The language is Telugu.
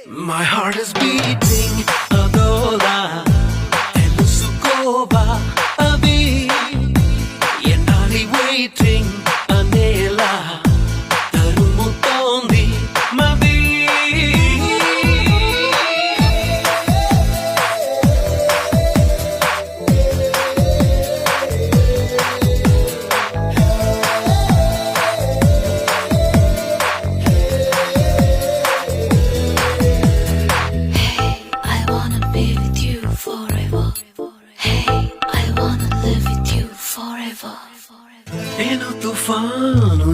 My heart is beating adola తెలుసుకోవా అది ఎన్నాలి waiting అనేలా తరుముతోంది మది నేను తుఫాను